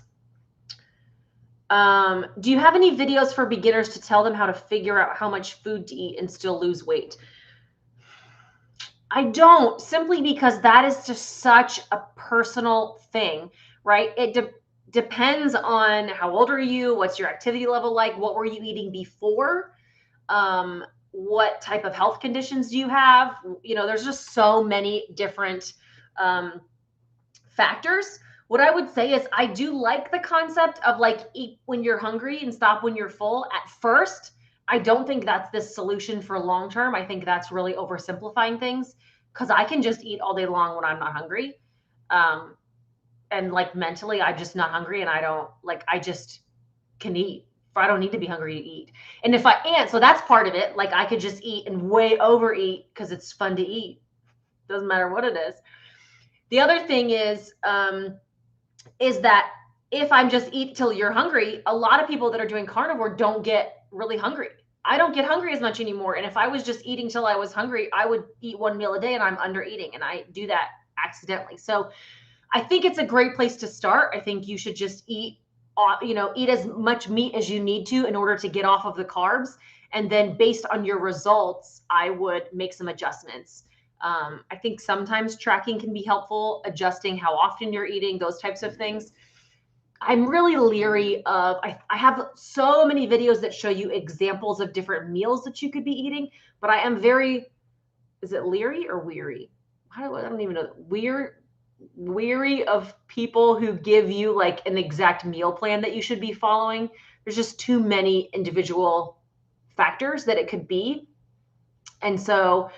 Do you have any videos for beginners to tell them how to figure out how much food to eat and still lose weight? I don't, simply because that is just such a personal thing, right? It depends on how old are you, what's your activity level like, what were you eating before, what type of health conditions do you have? You know, there's just so many different factors. What I would say is I do like the concept of like eat when you're hungry and stop when you're full at first. I don't think that's the solution for long term. I think that's really oversimplifying things, because I can just eat all day long when I'm not hungry. And like mentally, I'm just not hungry, and I just can eat. I don't need to be hungry to eat. And if I am, so that's part of it. Like I could just eat and way overeat because it's fun to eat. Doesn't matter what it is. The other thing is that if I'm just eat till you're hungry, a lot of people that are doing carnivore don't get really hungry. I don't get hungry as much anymore. And if I was just eating till I was hungry, I would eat one meal a day, and I'm under eating, and I do that accidentally. So I think it's a great place to start. I think you should just eat as much meat as you need to in order to get off of the carbs. And then based on your results, I would make some adjustments. I think sometimes tracking can be helpful, adjusting how often you're eating, those types of things. I'm really leery of, I have so many videos that show you examples of different meals that you could be eating, but I am is it leery or weary? I don't even know. Weary of people who give you like an exact meal plan that you should be following. There's just too many individual factors that it could be. And so,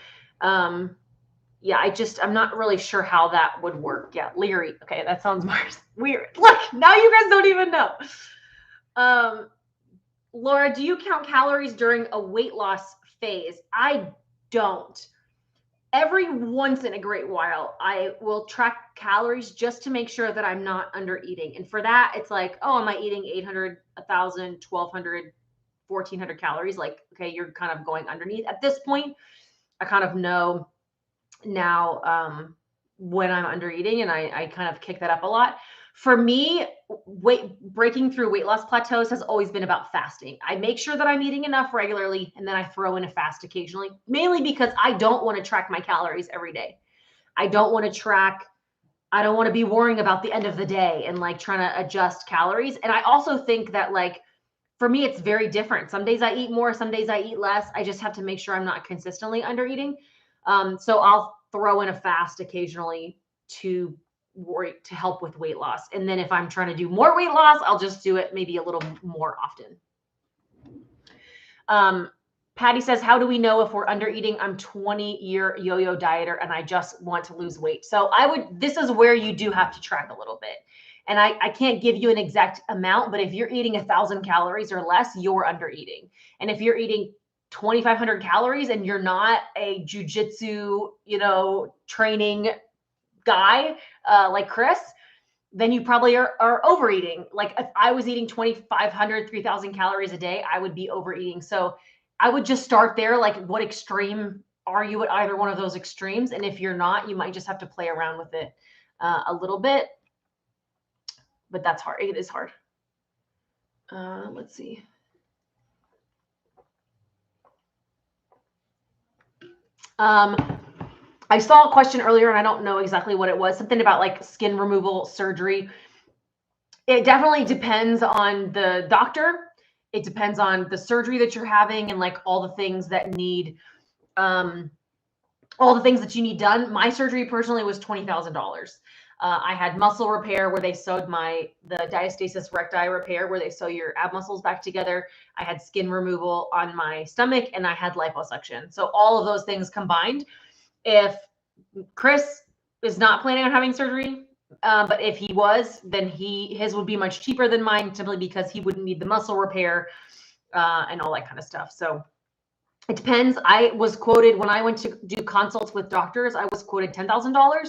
yeah, I'm not really sure how that would work. Yeah, leery. Okay, that sounds more weird. Look, now you guys don't even know. Laura, do you count calories during a weight loss phase? I don't. Every once in a great while, I will track calories just to make sure that I'm not under eating. And for that, it's like, oh, am I eating 800, 1,000, 1,200, 1,400 calories? Like, okay, you're kind of going underneath. At this point, I kind of know now when I'm under eating, and I kind of kick that up a lot. For me, breaking through weight loss plateaus has always been about fasting. I make sure that I'm eating enough regularly, and then I throw in a fast occasionally, mainly because I don't want to track my calories every day. I don't want to be worrying about the end of the day and like trying to adjust calories. And I also think that like, for me, it's very different. Some days I eat more, some days I eat less. I just have to make sure I'm not consistently under eating. So I'll throw in a fast occasionally to help with weight loss. And then if I'm trying to do more weight loss, I'll just do it maybe a little more often. Patty says, how do we know if we're under eating? I'm 20-year yo-yo dieter and I just want to lose weight. So this is where you do have to track a little bit. And I can't give you an exact amount, but if you're eating 1,000 calories or less, you're under eating. And if you're eating 2,500 calories and you're not a jujitsu, training guy like Chris, then you probably are overeating. Like if I was eating 2,500, 3,000 calories a day, I would be overeating. So I would just start there. Like, what extreme are you at either one of those extremes? And if you're not, you might just have to play around with it a little bit. But that's hard. It is hard. Let's see. I saw a question earlier, and I don't know exactly what it was. Something about like skin removal surgery. It definitely depends on the doctor. It depends on the surgery that you're having and like all the things that need, all the things that you need done. My surgery personally was $20,000. I had muscle repair where they sewed the diastasis recti repair where they sew your ab muscles back together. I had skin removal on my stomach, and I had liposuction. So all of those things combined. If Chris is not planning on having surgery, but if he was, then his would be much cheaper than mine, simply because he wouldn't need the muscle repair and all that kind of stuff. So it depends. I was quoted when I went to do consults with doctors, I was quoted $10,000.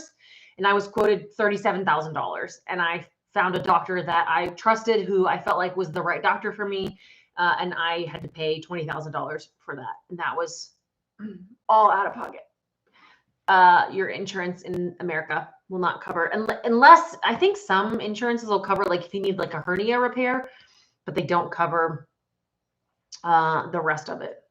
and I was quoted $37,000. And I found a doctor that I trusted, who I felt like was the right doctor for me. And I had to pay $20,000 for that. And that was all out of pocket. Your insurance in America will not cover, unless I think some insurances will cover, like if you need like a hernia repair, but they don't cover the rest of it.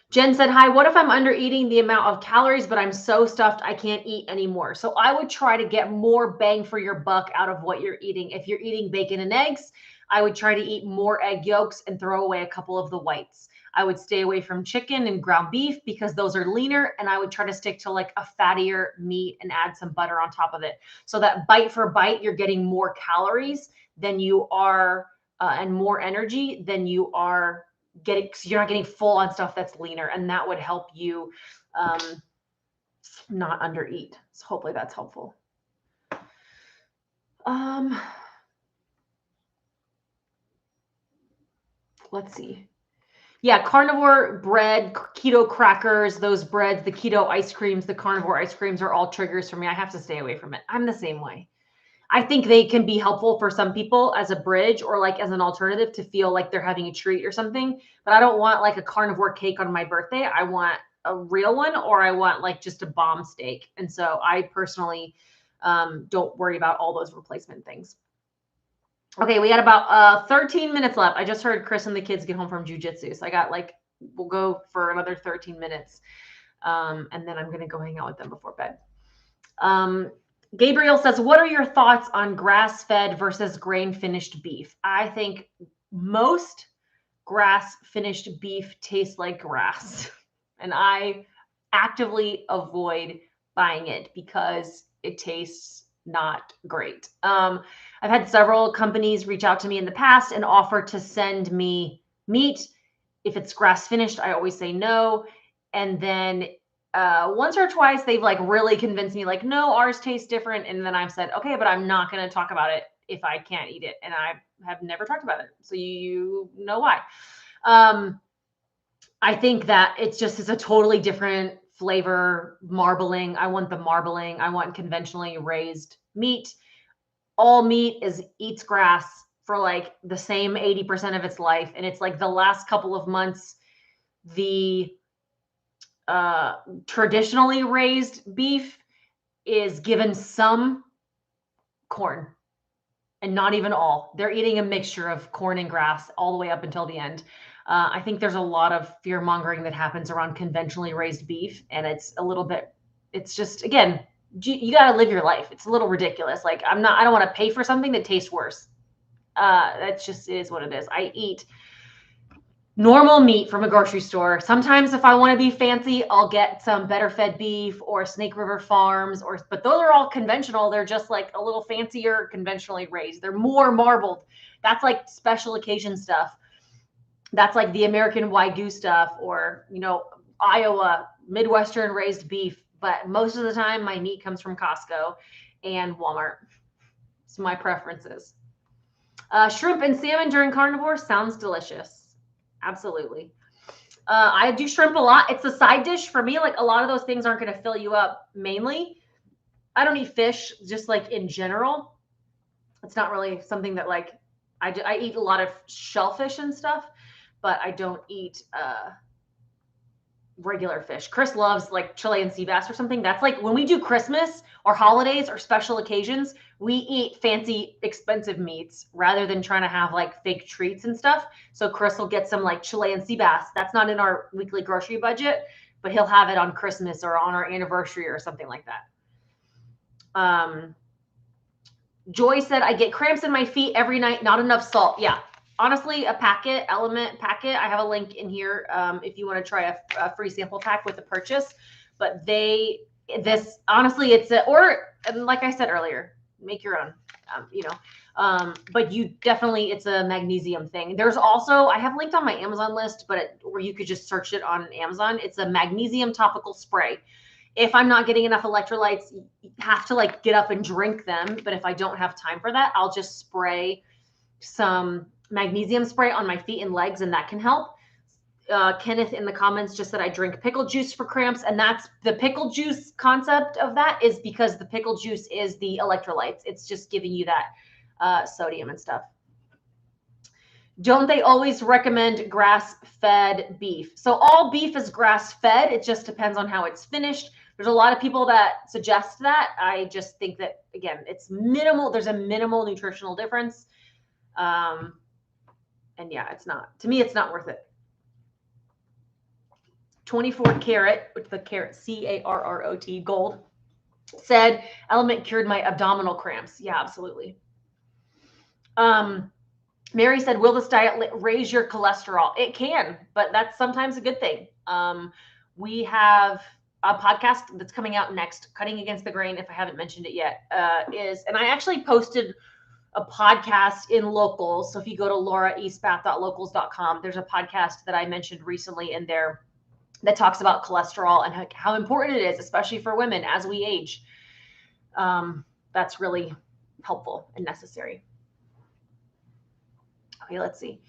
Jen said, hi, what if I'm under eating the amount of calories, but I'm so stuffed I can't eat anymore? So I would try to get more bang for your buck out of what you're eating. If you're eating bacon and eggs, I would try to eat more egg yolks and throw away a couple of the whites. I would stay away from chicken and ground beef because those are leaner, and I would try to stick to like a fattier meat and add some butter on top of it. So that bite for bite, you're getting more calories than you are and more energy than you are getting, so you're not getting full on stuff that's leaner, and that would help you not undereat. So hopefully that's helpful. Let's see. Yeah, carnivore bread, keto crackers, those breads, the keto ice creams, the carnivore ice creams are all triggers for me. I have to stay away from it. I'm the same way. I think they can be helpful for some people as a bridge or like as an alternative to feel like they're having a treat or something. But I don't want like a carnivore cake on my birthday. I want a real one, or I want like just a bomb steak. And so I personally don't worry about all those replacement things. Okay, we got about 13 minutes left. I just heard Chris and the kids get home from jujitsu. So I got like, we'll go for another 13 minutes. And then I'm going to go hang out with them before bed. Gabriel says, what are your thoughts on grass-fed versus grain-finished beef? I think most grass-finished beef tastes like grass. And I actively avoid buying it because it tastes not great. I've had several companies reach out to me in the past and offer to send me meat. If it's grass finished, I always say no. And then once or twice, they've like really convinced me like, no, ours tastes different. And then I've said, okay, but I'm not going to talk about it if I can't eat it. And I have never talked about it. So you know why. I think that it's a totally different flavor. Marbling. I want the marbling. I want conventionally raised meat. All meat eats grass for like the same 80% of its life. And it's like the last couple of months, the traditionally raised beef is given some corn and not even all. They're eating a mixture of corn and grass all the way up until the end. I think there's a lot of fear mongering that happens around conventionally raised beef. And it's a little bit, it's just, again, you got to live your life. It's a little ridiculous. Like I don't want to pay for something that tastes worse. That's just, it is what it is. I eat normal meat from a grocery store. Sometimes if I want to be fancy, I'll get some better fed beef or Snake River Farms, but those are all conventional. They're just like a little fancier, conventionally raised. They're more marbled. That's like special occasion stuff. That's like the American Wagyu stuff, or, Iowa Midwestern raised beef. But most of the time my meat comes from Costco and Walmart. It's my preferences. Shrimp and salmon during carnivore sounds delicious. Absolutely. I do shrimp a lot. It's a side dish for me. Like a lot of those things aren't going to fill you up mainly. I don't eat fish just like in general. It's not really something that like, I eat a lot of shellfish and stuff, but I don't eat regular fish. Chris loves like Chilean sea bass or something. That's like when we do Christmas or holidays or special occasions, we eat fancy, expensive meats rather than trying to have like fake treats and stuff. So Chris will get some like Chilean sea bass. That's not in our weekly grocery budget, but he'll have it on Christmas or on our anniversary or something like that. Joy said, I get cramps in my feet every night, not enough salt. Yeah. Honestly, a Element packet, I have a link in here if you want to try a free sample pack with the purchase. But honestly, and like I said earlier, make your own, but it's a magnesium thing. There's also, I have linked on my Amazon list, where you could just search it on Amazon. It's a magnesium topical spray. If I'm not getting enough electrolytes, you have to like get up and drink them. But if I don't have time for that, I'll just spray some magnesium spray on my feet and legs, and that can help. Kenneth in the comments just said I drink pickle juice for cramps, and that's the pickle juice concept of that is because the pickle juice is the electrolytes. It's just giving you that sodium and stuff. Don't they always recommend grass-fed beef? So all beef is grass-fed. It just depends on how it's finished. There's a lot of people that suggest that. I just think that, again, it's minimal. There's a minimal nutritional difference. And yeah, it's not. To me, it's not worth it. 24 Carat, with the carrot, C-A-R-R-O-T, gold, said Element cured my abdominal cramps. Yeah, absolutely. Mary said, will this diet raise your cholesterol? It can, but that's sometimes a good thing. We have a podcast that's coming out next, Cutting Against the Grain, if I haven't mentioned it yet, and I actually posted a podcast in Locals. So if you go to lauraespath.locals.com, there's a podcast that I mentioned recently in there that talks about cholesterol and how important it is, especially for women as we age. That's really helpful and necessary. Okay, let's see.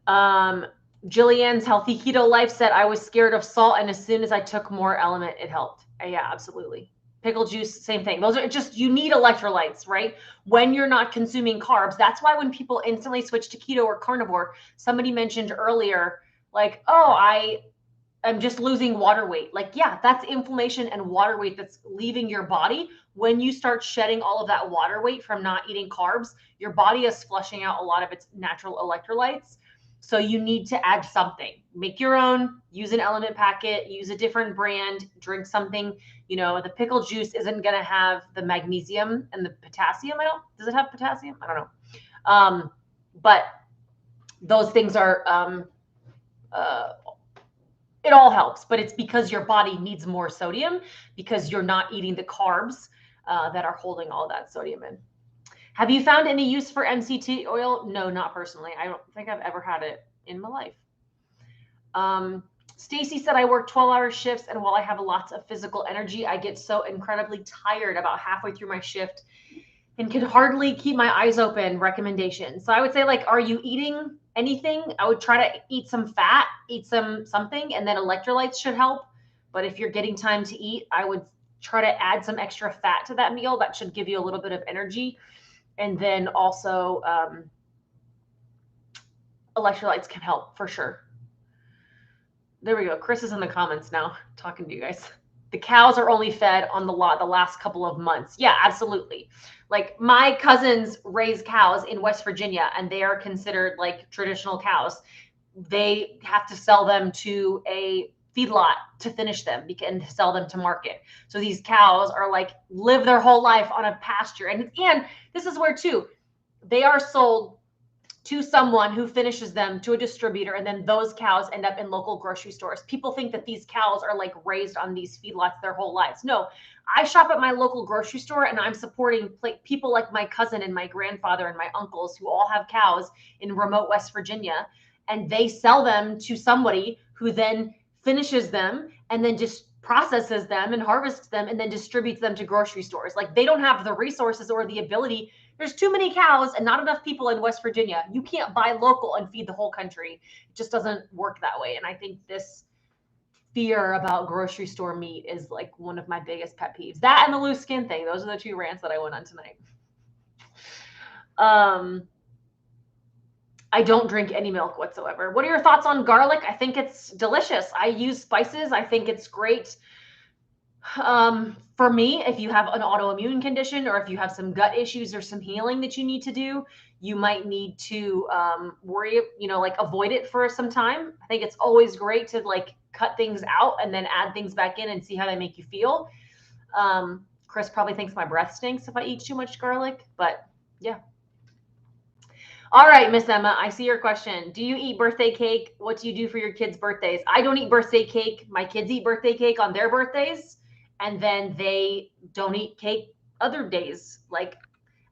Jillian's Healthy Keto Life said, I was scared of salt, and as soon as I took more Element, it helped. Yeah, absolutely. Pickle juice, same thing. Those are just, you need electrolytes, right? When you're not consuming carbs. That's why when people instantly switch to keto or carnivore, somebody mentioned earlier, like, oh, I'm just losing water weight. Like, yeah, that's inflammation and water weight that's leaving your body. When you start shedding all of that water weight from not eating carbs, your body is flushing out a lot of its natural electrolytes. So you need to add something. Make your own, use an Element packet, use a different brand, drink something. You know, the pickle juice isn't going to have the magnesium and the potassium. Does it have potassium? I don't know. But those things are, it all helps, but it's because your body needs more sodium because you're not eating the carbs that are holding all that sodium in. Have you found any use for MCT oil? No, not personally. I don't think I've ever had it in my life. Stacy said, I work 12-hour shifts, and while I have lots of physical energy, I get so incredibly tired about halfway through my shift and can hardly keep my eyes open. Recommendation. So I would say, like, are you eating anything? I would try to eat some fat, eat something, and then electrolytes should help. But if you're getting time to eat, I would try to add some extra fat to that meal. That should give you a little bit of energy. And then also electrolytes can help for sure. There we go. Chris is in the comments now talking to you guys. The cows are only fed on the lot the last couple of months. Yeah, absolutely. Like, my cousins raise cows in West Virginia, and they are considered like traditional cows. They have to sell them to a feedlot to finish them and sell them to market. So these cows are like, live their whole life on a pasture. And this is where too, they are sold to someone who finishes them to a distributor, and then those cows end up in local grocery stores. People think that these cows are like raised on these feedlots their whole lives. No, I shop at my local grocery store, and I'm supporting people like my cousin and my grandfather and my uncles who all have cows in remote West Virginia, and they sell them to somebody who then finishes them and then just processes them and harvests them and then distributes them to grocery stores. Like, they don't have the resources or the ability. There's too many cows and not enough people in West Virginia. You can't buy local and feed the whole country. It just doesn't work that way. And I think this fear about grocery store meat is like one of my biggest pet peeves. That and the loose skin thing. Those are the two rants that I went on tonight. I don't drink any milk whatsoever. What are your thoughts on garlic? I think it's delicious. I use spices. I think it's great. For me, if you have an autoimmune condition or if you have some gut issues or some healing that you need to do, you might need to worry, like avoid it for some time. I think it's always great to like cut things out and then add things back in and see how they make you feel. Chris probably thinks my breath stinks if I eat too much garlic, but yeah. All right, Miss Emma, I see your question. Do you eat birthday cake? What do you do for your kids' birthdays? I don't eat birthday cake. My kids eat birthday cake on their birthdays, and then they don't eat cake other days. Like,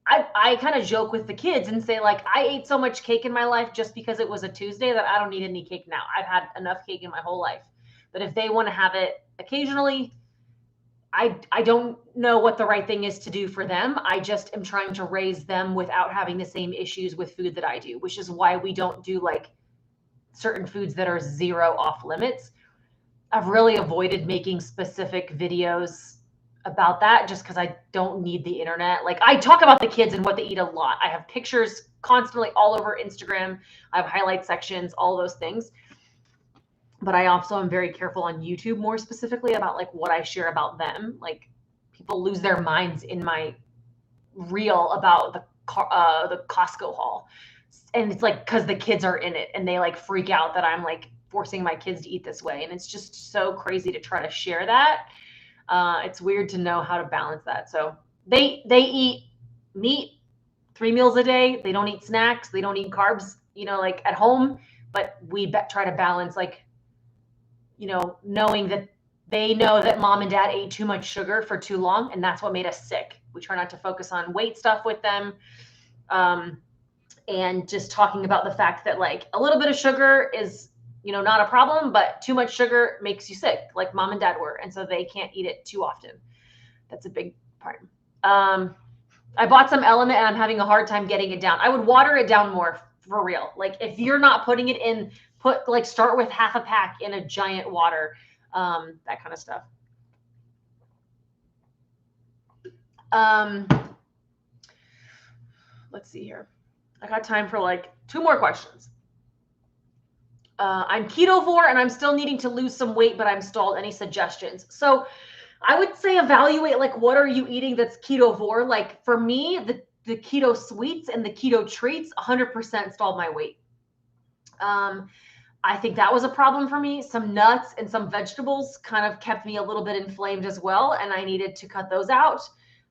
I kind of joke with the kids and say, like, I ate so much cake in my life just because it was a Tuesday that I don't need any cake now. I've had enough cake in my whole life. But if they want to have it occasionally, I don't know what the right thing is to do for them. I just am trying to raise them without having the same issues with food that I do, which is why we don't do like certain foods that are 0 off limits. I've really avoided making specific videos about that just because I don't need the internet. Like, I talk about the kids and what they eat a lot. I have pictures constantly all over Instagram. I have highlight sections, all those things. But I also am very careful on YouTube more specifically about like what I share about them. Like, people lose their minds in my reel about the Costco haul. And it's like, because the kids are in it and they like freak out that I'm like forcing my kids to eat this way. And it's just so crazy to try to share that. It's weird to know how to balance that. So they eat meat 3 meals a day. They don't eat snacks. They don't eat carbs, you know, like at home. But we try to balance, like, you know, knowing that they know that mom and dad ate too much sugar for too long, and that's what made us sick. We try not to focus on weight stuff with them. And just talking about the fact that like a little bit of sugar is, you know, not a problem, but too much sugar makes you sick, like mom and dad were. And so they can't eat it too often. That's a big part. I bought some Element and I'm having a hard time getting it down. I would water it down more, for real. Like, if you're not putting it in, start with half a pack in a giant water, that kind of stuff. Let's see here. I got time for like 2 more questions. I'm ketovore and I'm still needing to lose some weight, but I'm stalled. Any suggestions? So I would say evaluate, like, what are you eating that's ketovore? Like, for me, the keto sweets and the keto treats 100% stalled my weight. I think that was a problem for me. Some nuts and some vegetables kind of kept me a little bit inflamed as well, and I needed to cut those out.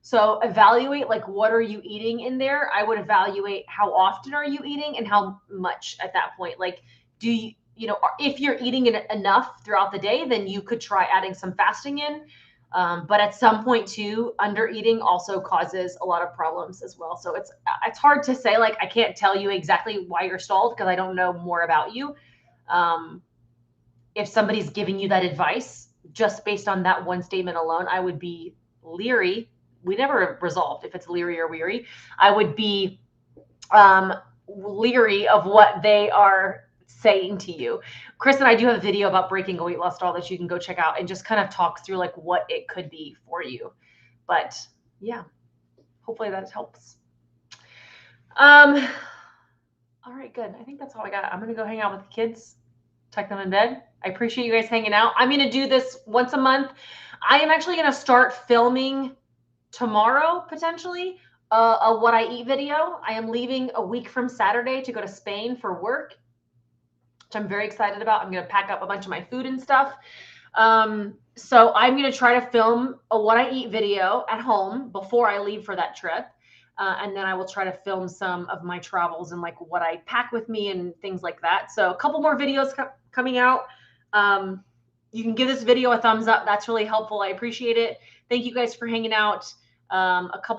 So evaluate, like, what are you eating in there? I would evaluate how often are you eating and how much at that point. Like, do you know, if you're eating it enough throughout the day, then you could try adding some fasting in. But at some point too, under eating also causes a lot of problems as well. So it's hard to say. Like, I can't tell you exactly why you're stalled because I don't know more about you. If somebody's giving you that advice just based on that one statement alone, I would be leery. We never resolved if it's leery or weary. I would be leery of what they are saying to you. Chris and I do have a video about breaking a weight loss stall that you can go check out and just kind of talk through like what it could be for you. But yeah, hopefully that helps. All right, good. I think that's all I got. I'm going to go hang out with the kids, tuck them in bed. I appreciate you guys hanging out. I'm going to do this once a month. I am actually going to start filming tomorrow, potentially, a what I eat video. I am leaving a week from Saturday to go to Spain for work, which I'm very excited about. I'm going to pack up a bunch of my food and stuff. So I'm going to try to film a what I eat video at home before I leave for that trip. And then I will try to film some of my travels and like what I pack with me and things like that. So a couple more videos coming out. You can give this video a thumbs up. That's really helpful. I appreciate it. Thank you guys for hanging out. Lots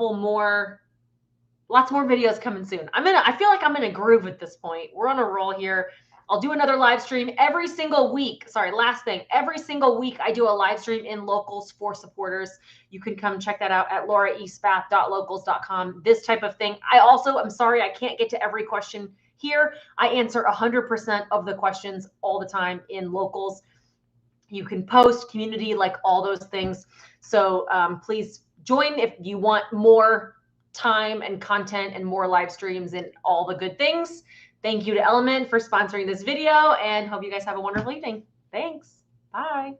more videos coming soon. I feel like I'm in a groove at this point. We're on a roll here. I'll do another live stream every single week. Sorry, last thing. Every single week I do a live stream in Locals for supporters. You can come check that out at lauraespath.locals.com. This type of thing. I'm sorry I can't get to every question here. I answer 100% of the questions all the time in Locals. You can post, community, like all those things. So please join if you want more time and content and more live streams and all the good things. Thank you to Element for sponsoring this video and hope you guys have a wonderful evening. Thanks. Bye.